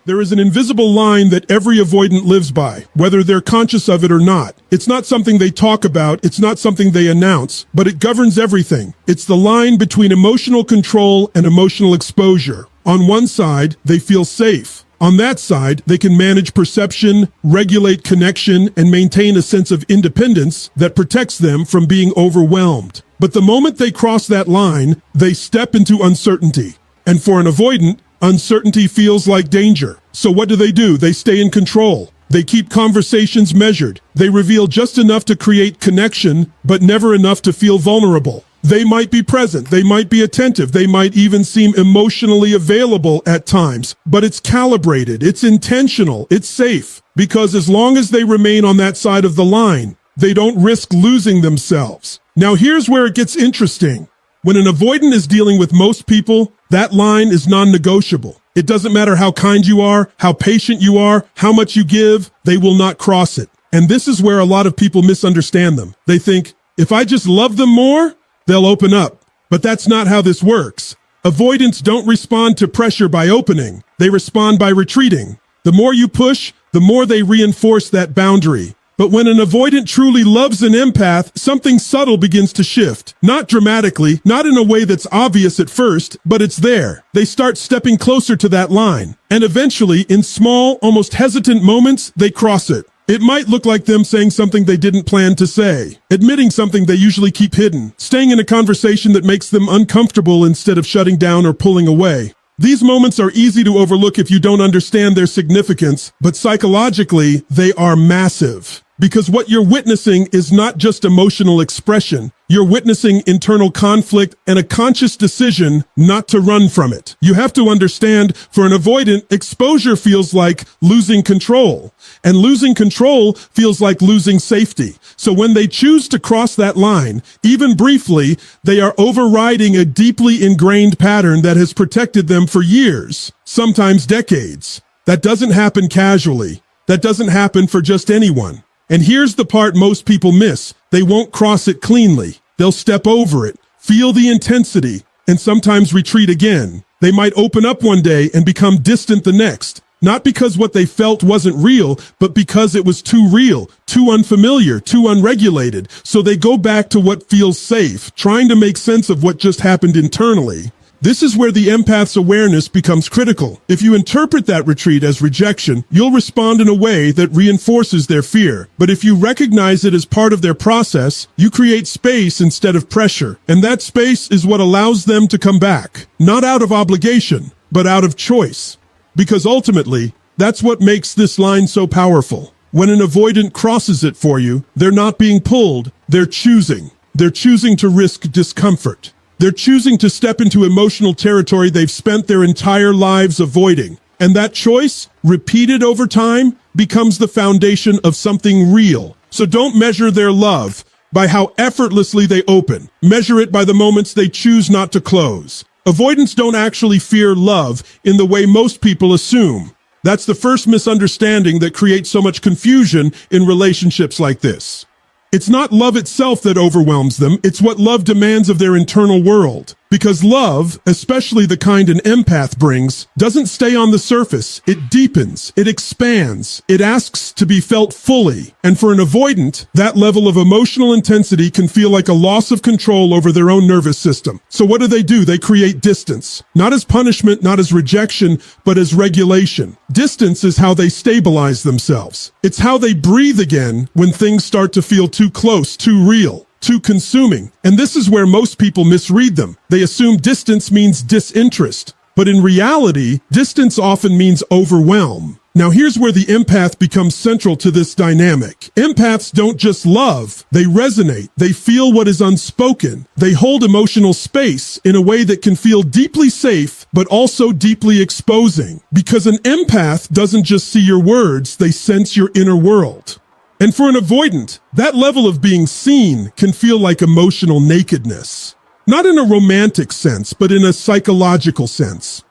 There is an invisible line that every avoidant lives by, whether they're conscious of it or not. It's not something they talk about, it's not something they announce, but it governs everything. It's the line between emotional control and emotional exposure. On one side, they feel safe. On that side, they can manage perception, regulate connection, and maintain a sense of independence that protects them from being overwhelmed. But the moment they cross that line, they step into uncertainty. And for an avoidant, uncertainty feels like danger. So what do? They stay in control. They keep conversations measured. They reveal just enough to create connection, but never enough to feel vulnerable. They might be present, they might be attentive, they might even seem emotionally available at times, but it's calibrated, it's intentional, it's safe. Because as long as they remain on that side of the line, they don't risk losing themselves. Now here's where it gets interesting. When an avoidant is dealing with most people, that line is non-negotiable. It doesn't matter how kind you are, how patient you are, how much you give, they will not cross it. And this is where a lot of people misunderstand them. They think, if I just love them more, they'll open up. But that's not how this works. Avoidants don't respond to pressure by opening. They respond by retreating. The more you push, the more they reinforce that boundary. But when an avoidant truly loves an empath, something subtle begins to shift. Not dramatically, not in a way that's obvious at first, but it's there. They start stepping closer to that line. And eventually, in small, almost hesitant moments, they cross it. It might look like them saying something they didn't plan to say, admitting something they usually keep hidden, staying in a conversation that makes them uncomfortable instead of shutting down or pulling away. These moments are easy to overlook if you don't understand their significance, but psychologically, they are massive. Because what you're witnessing is not just emotional expression. You're witnessing internal conflict and a conscious decision not to run from it. You have to understand, for an avoidant, exposure feels like losing control. And losing control feels like losing safety. So when they choose to cross that line, even briefly, they are overriding a deeply ingrained pattern that has protected them for years, sometimes decades. That doesn't happen casually. That doesn't happen for just anyone. And here's the part most people miss. They won't cross it cleanly. They'll step over it, feel the intensity, and sometimes retreat again. They might open up one day and become distant the next. Not because what they felt wasn't real, but because it was too real, too unfamiliar, too unregulated. So they go back to what feels safe, trying to make sense of what just happened internally. This is where the empath's awareness becomes critical. If you interpret that retreat as rejection, you'll respond in a way that reinforces their fear. But if you recognize it as part of their process, you create space instead of pressure. And that space is what allows them to come back. Not out of obligation, but out of choice. Because ultimately, that's what makes this line so powerful. When an avoidant crosses it for you, they're not being pulled, they're choosing. They're choosing to risk discomfort. They're choosing to step into emotional territory they've spent their entire lives avoiding. And that choice, repeated over time, becomes the foundation of something real. So don't measure their love by how effortlessly they open. Measure it by the moments they choose not to close. Avoidants don't actually fear love in the way most people assume. That's the first misunderstanding that creates so much confusion in relationships like this. It's not love itself that overwhelms them, it's what love demands of their internal world. Because love, especially the kind an empath brings, doesn't stay on the surface. It deepens, it expands, it asks to be felt fully. And for an avoidant, that level of emotional intensity can feel like a loss of control over their own nervous system. So what do? They create distance. Not as punishment, not as rejection, but as regulation. Distance is how they stabilize themselves. It's how they breathe again when things start to feel too close, too real, too consuming. And this is where most people misread them. They assume distance means disinterest. But in reality, distance often means overwhelm. Now here's where the empath becomes central to this dynamic. Empaths don't just love, they resonate, they feel what is unspoken. They hold emotional space in a way that can feel deeply safe, but also deeply exposing. Because an empath doesn't just see your words, they sense your inner world. And for an avoidant, that level of being seen can feel like emotional nakedness. Not in a romantic sense, but in a psychological sense.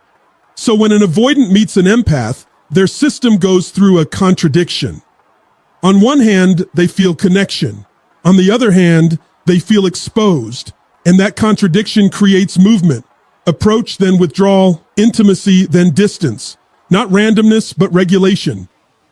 So when an avoidant meets an empath, their system goes through a contradiction. On one hand, they feel connection. On the other hand, they feel exposed. And that contradiction creates movement. Approach, then withdrawal, intimacy, then distance. Not randomness, but regulation.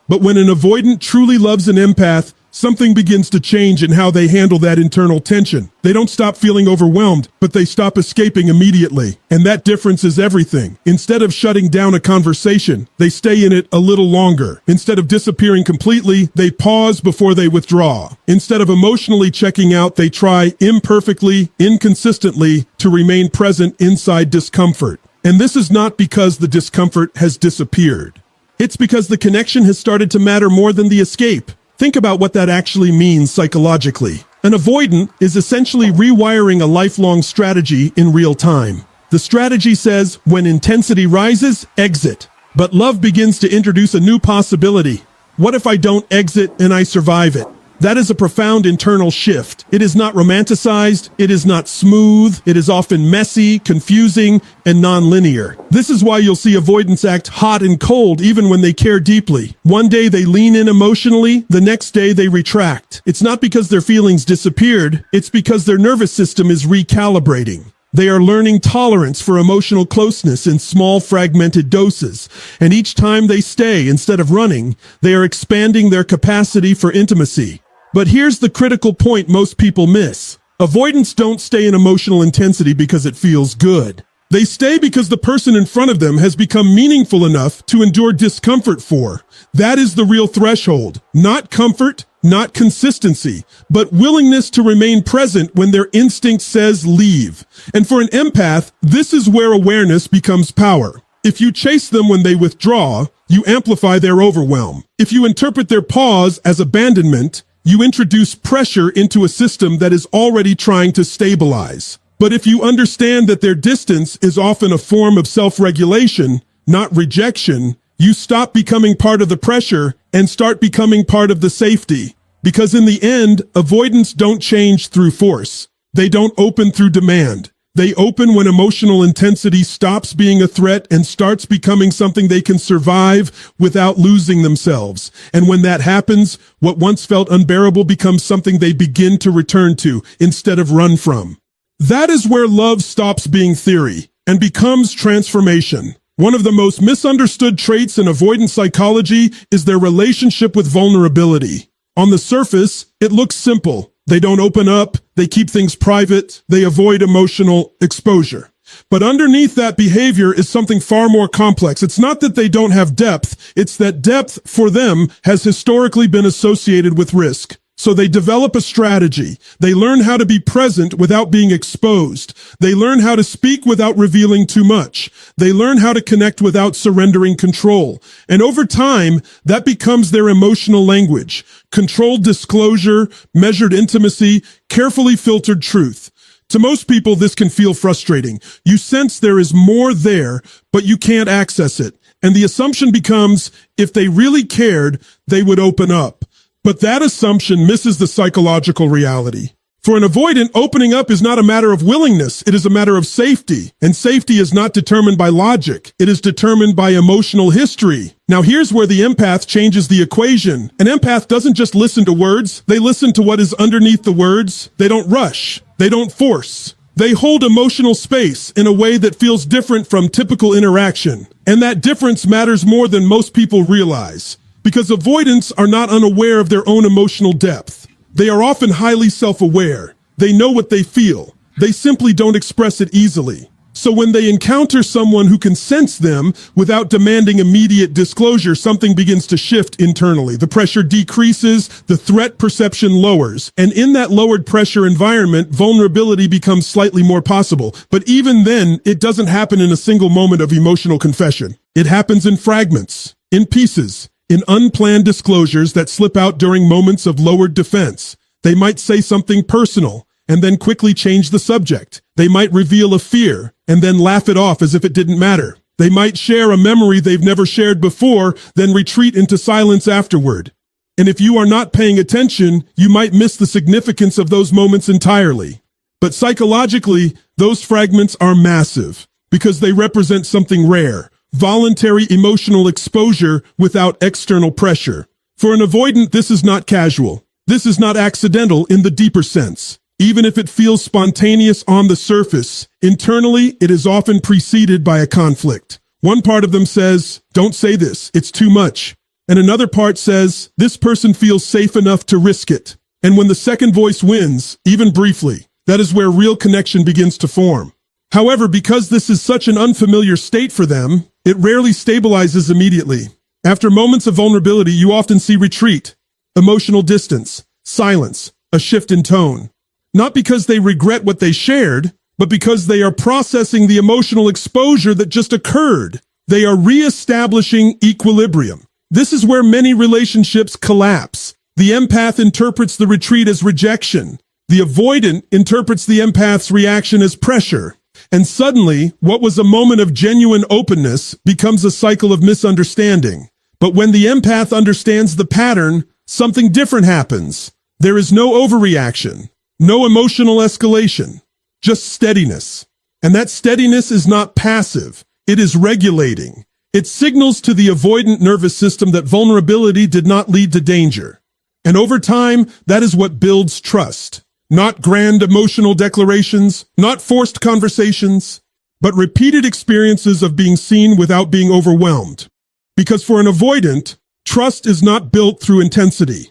But when an avoidant truly loves an empath, something begins to change in how they handle that internal tension. They don't stop feeling overwhelmed, but they stop escaping immediately. And that difference is everything. Instead of shutting down a conversation, they stay in it a little longer. Instead of disappearing completely, they pause before they withdraw. Instead of emotionally checking out, they try imperfectly, inconsistently to remain present inside discomfort. And this is not because the discomfort has disappeared. It's because the connection has started to matter more than the escape. Think about what that actually means psychologically. An avoidant is essentially rewiring a lifelong strategy in real time. The strategy says, when intensity rises, exit. But love begins to introduce a new possibility. What if I don't exit and I survive it? That is a profound internal shift. It is not romanticized, it is not smooth, it is often messy, confusing, and non-linear. This is why you'll see avoidants act hot and cold even when they care deeply. One day they lean in emotionally, the next day they retract. It's not because their feelings disappeared, it's because their nervous system is recalibrating. They are learning tolerance for emotional closeness in small, fragmented doses. And each time they stay instead of running, they are expanding their capacity for intimacy. But here's the critical point most people miss. Avoidants don't stay in emotional intensity because it feels good. They stay because the person in front of them has become meaningful enough to endure discomfort for. That is the real threshold. Not comfort, not consistency, but willingness to remain present when their instinct says leave. And for an empath, this is where awareness becomes power. If you chase them when they withdraw, you amplify their overwhelm. If you interpret their pause as abandonment, you introduce pressure into a system that is already trying to stabilize. But if you understand that their distance is often a form of self-regulation, not rejection, you stop becoming part of the pressure and start becoming part of the safety. Because in the end, avoidants don't change through force. They don't open through demand. They open when emotional intensity stops being a threat and starts becoming something they can survive without losing themselves. And when that happens, what once felt unbearable becomes something they begin to return to instead of run from. That is where love stops being theory and becomes transformation. One of the most misunderstood traits in avoidant psychology is their relationship with vulnerability. On the surface, it looks simple. They don't open up, they keep things private, they avoid emotional exposure. But underneath that behavior is something far more complex. It's not that they don't have depth, it's that depth for them has historically been associated with risk. So they develop a strategy. They learn how to be present without being exposed. They learn how to speak without revealing too much. They learn how to connect without surrendering control. And over time, that becomes their emotional language. Controlled disclosure, measured intimacy, carefully filtered truth. To most people, this can feel frustrating. You sense there is more there, but you can't access it. And the assumption becomes, if they really cared, they would open up. But that assumption misses the psychological reality. For an avoidant, opening up is not a matter of willingness, it is a matter of safety. And safety is not determined by logic, it is determined by emotional history. Now here's where the empath changes the equation. An empath doesn't just listen to words, they listen to what is underneath the words. They don't rush, they don't force. They hold emotional space in a way that feels different from typical interaction. And that difference matters more than most people realize. Because avoidants are not unaware of their own emotional depth. They are often highly self-aware. They know what they feel. They simply don't express it easily. So when they encounter someone who can sense them without demanding immediate disclosure, something begins to shift internally. The pressure decreases, the threat perception lowers. And in that lowered pressure environment, vulnerability becomes slightly more possible. But even then, it doesn't happen in a single moment of emotional confession. It happens in fragments, in pieces, in unplanned disclosures that slip out during moments of lowered defense. They might say something personal and then quickly change the subject. They might reveal a fear and then laugh it off as if it didn't matter. They might share a memory they've never shared before, then retreat into silence afterward. And if you are not paying attention, you might miss the significance of those moments entirely. But psychologically, those fragments are massive because they represent something rare. Voluntary emotional exposure without external pressure. For an avoidant, this is not casual. This is not accidental in the deeper sense. Even if it feels spontaneous on the surface, internally it is often preceded by a conflict. One part of them says, don't say this, it's too much. And another part says, this person feels safe enough to risk it. And when the second voice wins, even briefly, that is where real connection begins to form. However, because this is such an unfamiliar state for them, it rarely stabilizes immediately. After moments of vulnerability, you often see retreat, emotional distance, silence, a shift in tone. Not because they regret what they shared, but because they are processing the emotional exposure that just occurred. They are reestablishing equilibrium. This is where many relationships collapse. The empath interprets the retreat as rejection. The avoidant interprets the empath's reaction as pressure. And suddenly, what was a moment of genuine openness becomes a cycle of misunderstanding. But when the empath understands the pattern, something different happens. There is no overreaction, no emotional escalation, just steadiness. And that steadiness is not passive. It is regulating. It signals to the avoidant nervous system that vulnerability did not lead to danger. And over time, that is what builds trust. Not grand emotional declarations, not forced conversations, but repeated experiences of being seen without being overwhelmed. Because for an avoidant, trust is not built through intensity.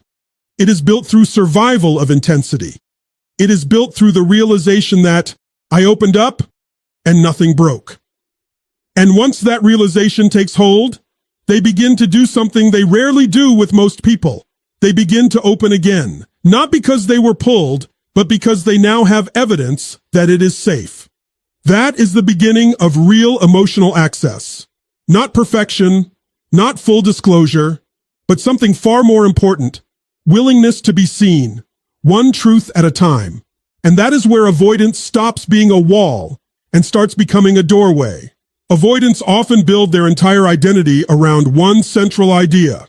It is built through survival of intensity. It is built through the realization that I opened up and nothing broke. And once that realization takes hold, they begin to do something they rarely do with most people. They begin to open again, not because they were pulled, but because they now have evidence that it is safe. That is the beginning of real emotional access. Not perfection, not full disclosure, but something far more important, willingness to be seen, one truth at a time. And that is where avoidance stops being a wall and starts becoming a doorway. Avoidants often build their entire identity around one central idea.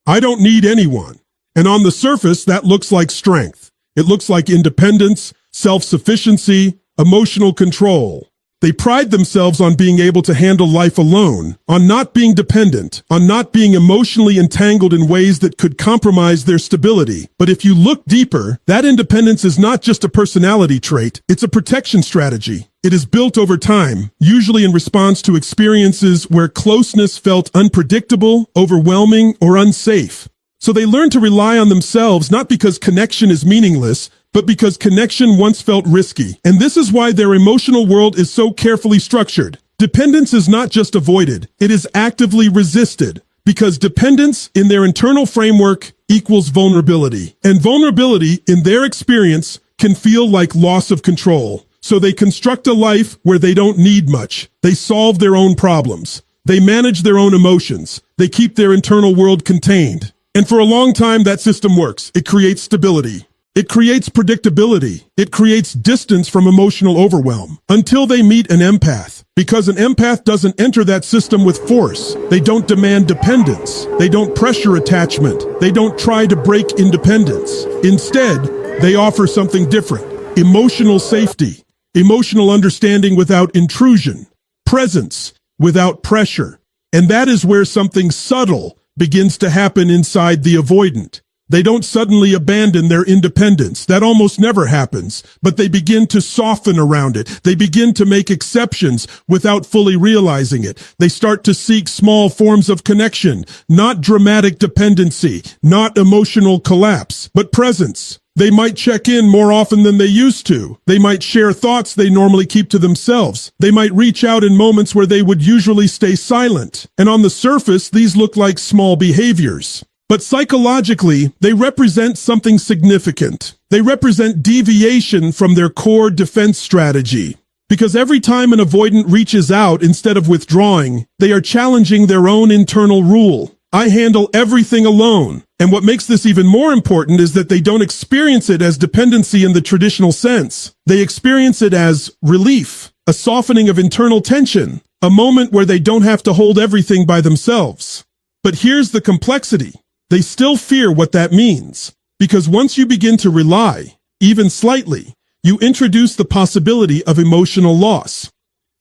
I don't need anyone. And on the surface, that looks like strength. It looks like independence, self-sufficiency, emotional control. They pride themselves on being able to handle life alone, on not being dependent, on not being emotionally entangled in ways that could compromise their stability. But if you look deeper, that independence is not just a personality trait, it's a protection strategy. It is built over time, usually in response to experiences where closeness felt unpredictable, overwhelming, or unsafe. So they learn to rely on themselves not because connection is meaningless, but because connection once felt risky. And this is why their emotional world is so carefully structured. Dependence is not just avoided, it is actively resisted, because dependence in their internal framework equals vulnerability. And vulnerability, in their experience, can feel like loss of control. So they construct a life where they don't need much. They solve their own problems. They manage their own emotions. They keep their internal world contained. And for a long time, that system works. It creates stability. It creates predictability. It creates distance from emotional overwhelm until they meet an empath. Because an empath doesn't enter that system with force. They don't demand dependence. They don't pressure attachment. They don't try to break independence. Instead, they offer something different. Emotional safety. Emotional understanding without intrusion. Presence without pressure. And that is where something subtle begins to happen inside the avoidant. They don't suddenly abandon their independence. That almost never happens. But they begin to soften around it. They begin to make exceptions without fully realizing it. They start to seek small forms of connection, not dramatic dependency, not emotional collapse, but presence. They might check in more often than they used to. They might share thoughts they normally keep to themselves. They might reach out in moments where they would usually stay silent. And on the surface, these look like small behaviors. But psychologically, they represent something significant. They represent deviation from their core defense strategy. Because every time an avoidant reaches out instead of withdrawing, they are challenging their own internal rule. I handle everything alone. And what makes this even more important is that they don't experience it as dependency in the traditional sense. They experience it as relief, a softening of internal tension, a moment where they don't have to hold everything by themselves. But here's the complexity. They still fear what that means. Because once you begin to rely, even slightly, you introduce the possibility of emotional loss.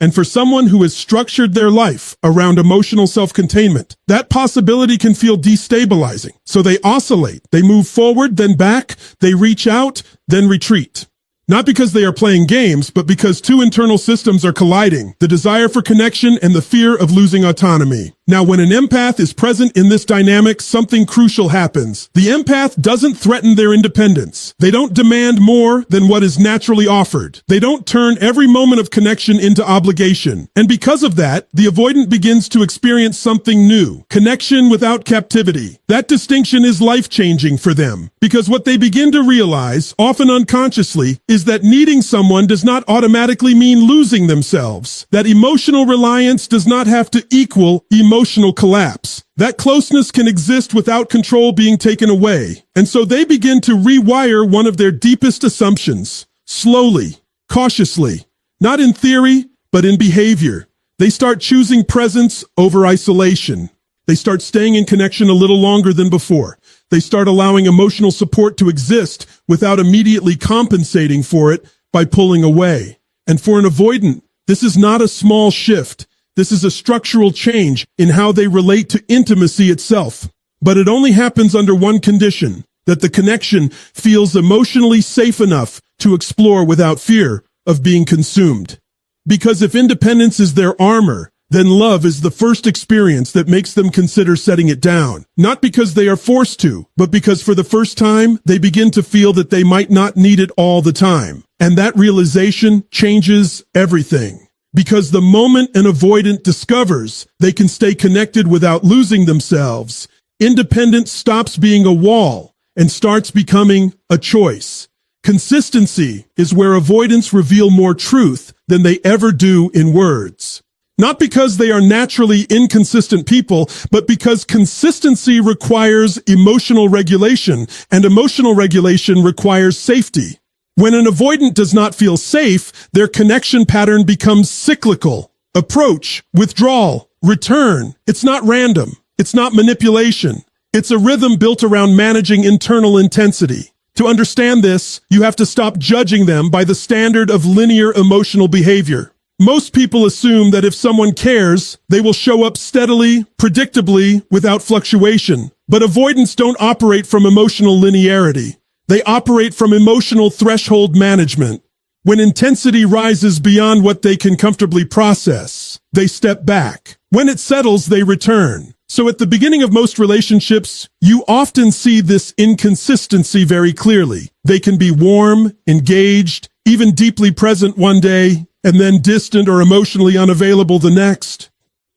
And for someone who has structured their life around emotional self-containment, that possibility can feel destabilizing. So they oscillate. They move forward, then back. They reach out, then retreat. Not because they are playing games, but because two internal systems are colliding, the desire for connection and the fear of losing autonomy. Now, when an empath is present in this dynamic, something crucial happens. The empath doesn't threaten their independence. They don't demand more than what is naturally offered. They don't turn every moment of connection into obligation. And because of that, the avoidant begins to experience something new, connection without captivity. That distinction is life-changing for them, because what they begin to realize, often unconsciously, is that needing someone does not automatically mean losing themselves. That emotional reliance does not have to equal emotional collapse. That closeness can exist without control being taken away. And so they begin to rewire one of their deepest assumptions, slowly, cautiously, not in theory, but in behavior. They start choosing presence over isolation. They start staying in connection a little longer than before. They start allowing emotional support to exist without immediately compensating for it by pulling away. And for an avoidant, this is not a small shift. This is a structural change in how they relate to intimacy itself. But it only happens under one condition, that the connection feels emotionally safe enough to explore without fear of being consumed. Because if independence is their armor, then love is the first experience that makes them consider setting it down. Not because they are forced to, but because for the first time, they begin to feel that they might not need it all the time. And that realization changes everything. Because the moment an avoidant discovers they can stay connected without losing themselves, independence stops being a wall and starts becoming a choice. Consistency is where avoidants reveal more truth than they ever do in words. Not because they are naturally inconsistent people, but because consistency requires emotional regulation, and emotional regulation requires safety. When an avoidant does not feel safe, their connection pattern becomes cyclical. Approach, withdrawal, return. It's not random. It's not manipulation. It's a rhythm built around managing internal intensity. To understand this, you have to stop judging them by the standard of linear emotional behavior. Most people assume that if someone cares, they will show up steadily, predictably, without fluctuation. But avoidants don't operate from emotional linearity. They operate from emotional threshold management. When intensity rises beyond what they can comfortably process, they step back. When it settles, they return. So at the beginning of most relationships, you often see this inconsistency very clearly. They can be warm, engaged, even deeply present one day, and then distant or emotionally unavailable the next.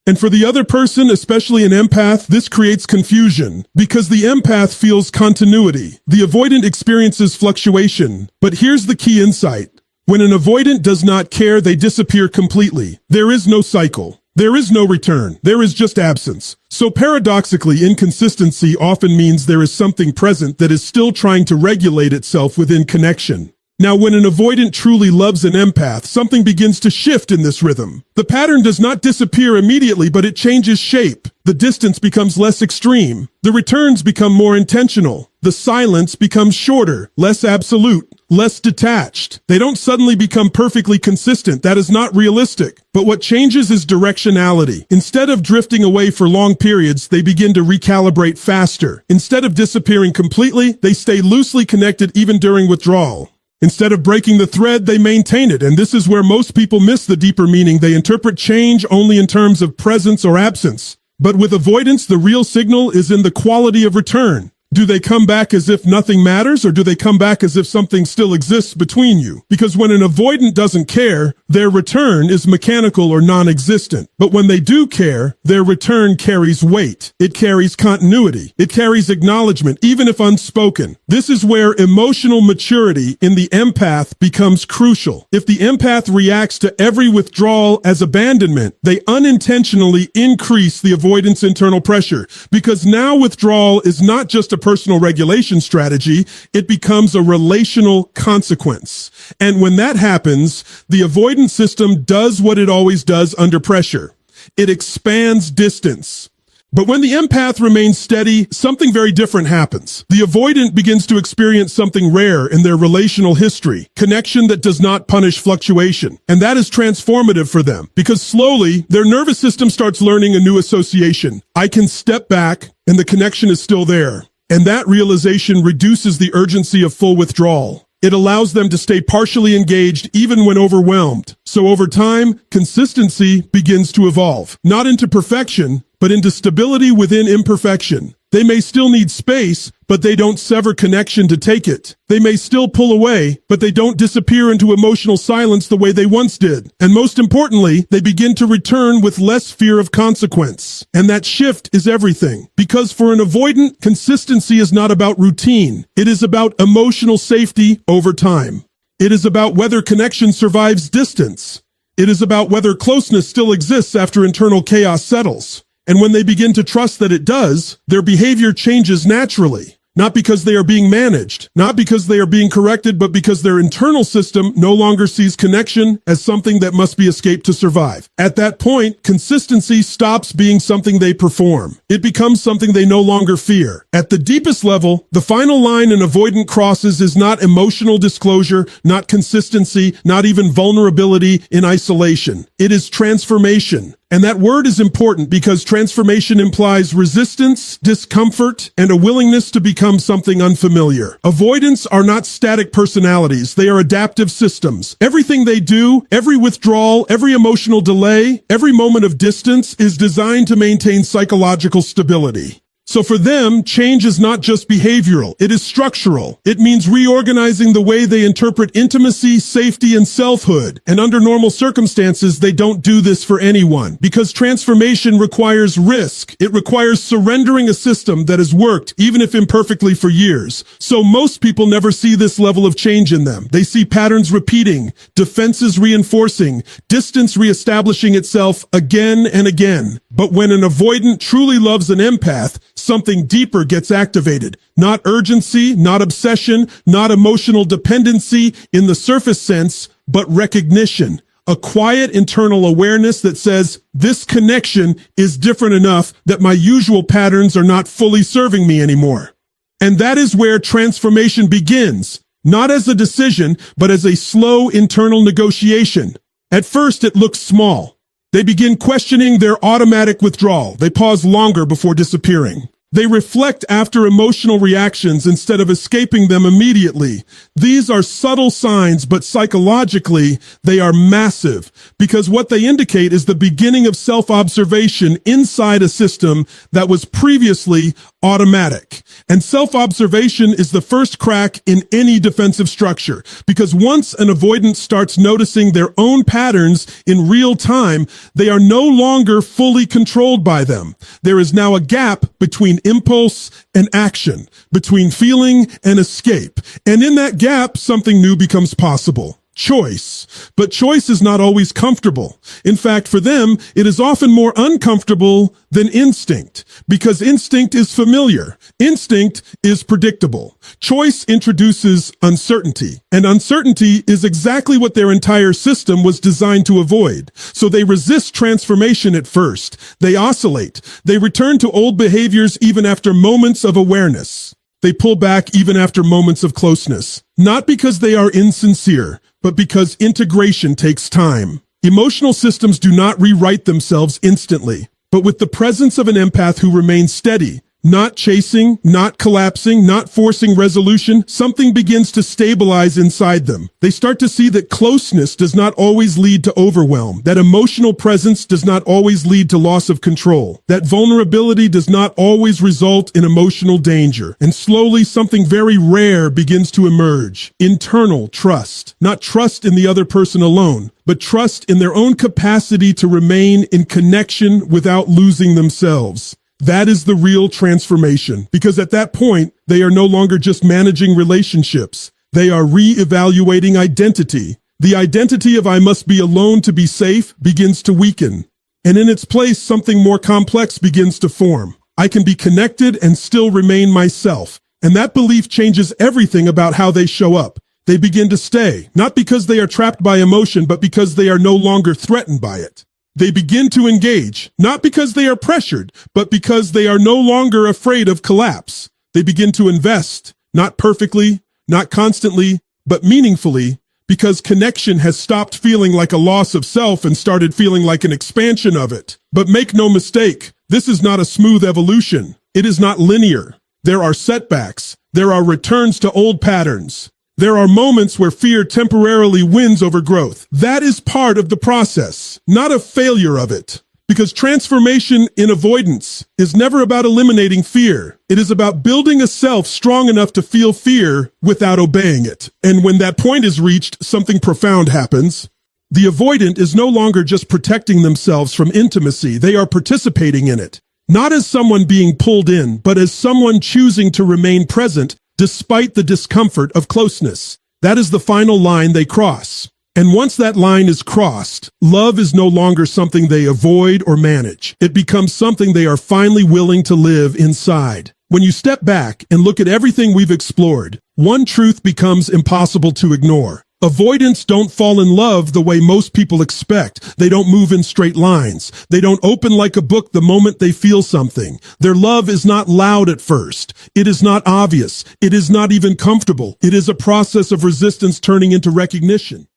And for the other person, especially an empath, this creates confusion because the empath feels continuity. The avoidant experiences fluctuation. But here's the key insight. When an avoidant does not care, they disappear completely. There is no cycle. There is no return. There is just absence. So paradoxically, inconsistency often means there is something present that is still trying to regulate itself within connection. Now, when an avoidant truly loves an empath, something begins to shift in this rhythm. The pattern does not disappear immediately, but it changes shape. The distance becomes less extreme. The returns become more intentional. The silence becomes shorter, less absolute, less detached. They don't suddenly become perfectly consistent. That is not realistic. But what changes is directionality. Instead of drifting away for long periods, they begin to recalibrate faster. Instead of disappearing completely, they stay loosely connected even during withdrawal. Instead of breaking the thread, they maintain it, and this is where most people miss the deeper meaning. They interpret change only in terms of presence or absence. But with avoidance, the real signal is in the quality of return. Do they come back as if nothing matters, or do they come back as if something still exists between you? Because when an avoidant doesn't care, their return is mechanical or non-existent. But when they do care, their return carries weight. It carries continuity. It carries acknowledgement, even if unspoken. This is where emotional maturity in the empath becomes crucial. If the empath reacts to every withdrawal as abandonment, they unintentionally increase the avoidance internal pressure. Because now withdrawal is not just a personal regulation strategy, it becomes a relational consequence. And when that happens, the avoidance system does what it always does under pressure. It expands distance. But when the empath remains steady, something very different happens. The avoidant begins to experience something rare in their relational history, connection that does not punish fluctuation. And that is transformative for them, because slowly their nervous system starts learning a new association. I can step back and the connection is still there. And that realization reduces the urgency of full withdrawal. It allows them to stay partially engaged even when overwhelmed. So over time, consistency begins to evolve, not into perfection, but into stability within imperfection. They may still need space, but they don't sever connection to take it. They may still pull away, but they don't disappear into emotional silence the way they once did. And most importantly, they begin to return with less fear of consequence. And that shift is everything. Because for an avoidant, consistency is not about routine. It is about emotional safety over time. It is about whether connection survives distance. It is about whether closeness still exists after internal chaos settles. And when they begin to trust that it does, their behavior changes naturally. Not because they are being managed, not because they are being corrected, but because their internal system no longer sees connection as something that must be escaped to survive. At that point, consistency stops being something they perform. It becomes something they no longer fear. At the deepest level, the final line an avoidant crosses is not emotional disclosure, not consistency, not even vulnerability in isolation. It is transformation. And that word is important because transformation implies resistance, discomfort, and a willingness to become something unfamiliar. Avoidants are not static personalities. They are adaptive systems. Everything they do, every withdrawal, every emotional delay, every moment of distance is designed to maintain psychological stability. So for them, change is not just behavioral, it is structural. It means reorganizing the way they interpret intimacy, safety, and selfhood. And under normal circumstances, they don't do this for anyone. Because transformation requires risk. It requires surrendering a system that has worked, even if imperfectly, for years. So most people never see this level of change in them. They see patterns repeating, defenses reinforcing, distance reestablishing itself again and again. But when an avoidant truly loves an empath, something deeper gets activated. Not urgency, not obsession, not emotional dependency in the surface sense, but recognition. A quiet internal awareness that says, this connection is different enough that my usual patterns are not fully serving me anymore. And that is where transformation begins, not as a decision, but as a slow internal negotiation. At first, it looks small. They begin questioning their automatic withdrawal. They pause longer before disappearing. They reflect after emotional reactions instead of escaping them immediately. These are subtle signs, but psychologically, they are massive because what they indicate is the beginning of self-observation inside a system that was previously automatic. And self-observation is the first crack in any defensive structure because once an avoidant starts noticing their own patterns in real time, they are no longer fully controlled by them. There is now a gap between impulse and action, between feeling and escape. And in that gap, something new becomes possible. Choice. But choice is not always comfortable. In fact, for them, it is often more uncomfortable than instinct, because instinct is familiar. Instinct is predictable. Choice introduces uncertainty, and uncertainty is exactly what their entire system was designed to avoid. So they resist transformation at first. They oscillate. They return to old behaviors even after moments of awareness. They pull back even after moments of closeness. Not because they are insincere, but because integration takes time. Emotional systems do not rewrite themselves instantly, but with the presence of an empath who remains steady, not chasing, not collapsing, not forcing resolution, something begins to stabilize inside them. They start to see that closeness does not always lead to overwhelm, that emotional presence does not always lead to loss of control, that vulnerability does not always result in emotional danger. And slowly something very rare begins to emerge. Internal trust. Not trust in the other person alone, but trust in their own capacity to remain in connection without losing themselves. That is the real transformation, because at that point, they are no longer just managing relationships. They are re-evaluating identity. The identity of I must be alone to be safe begins to weaken. And in its place, something more complex begins to form. I can be connected and still remain myself. And that belief changes everything about how they show up. They begin to stay, not because they are trapped by emotion, but because they are no longer threatened by it. They begin to engage, not because they are pressured, but because they are no longer afraid of collapse. They begin to invest, not perfectly, not constantly, but meaningfully, because connection has stopped feeling like a loss of self and started feeling like an expansion of it. But make no mistake, this is not a smooth evolution. It is not linear. There are setbacks. There are returns to old patterns. There are moments where fear temporarily wins over growth. That is part of the process, not a failure of it. Because transformation in avoidance is never about eliminating fear. It is about building a self strong enough to feel fear without obeying it. And when that point is reached, something profound happens. The avoidant is no longer just protecting themselves from intimacy. They are participating in it. Not as someone being pulled in, but as someone choosing to remain present despite the discomfort of closeness. That is the final line they cross. And once that line is crossed, love is no longer something they avoid or manage. It becomes something they are finally willing to live inside. When you step back and look at everything we've explored, one truth becomes impossible to ignore. Avoidants don't fall in love the way most people expect. They don't move in straight lines. They don't open like a book the moment they feel something. Their love is not loud at first. It is not obvious. It is not even comfortable. It is a process of resistance turning into recognition.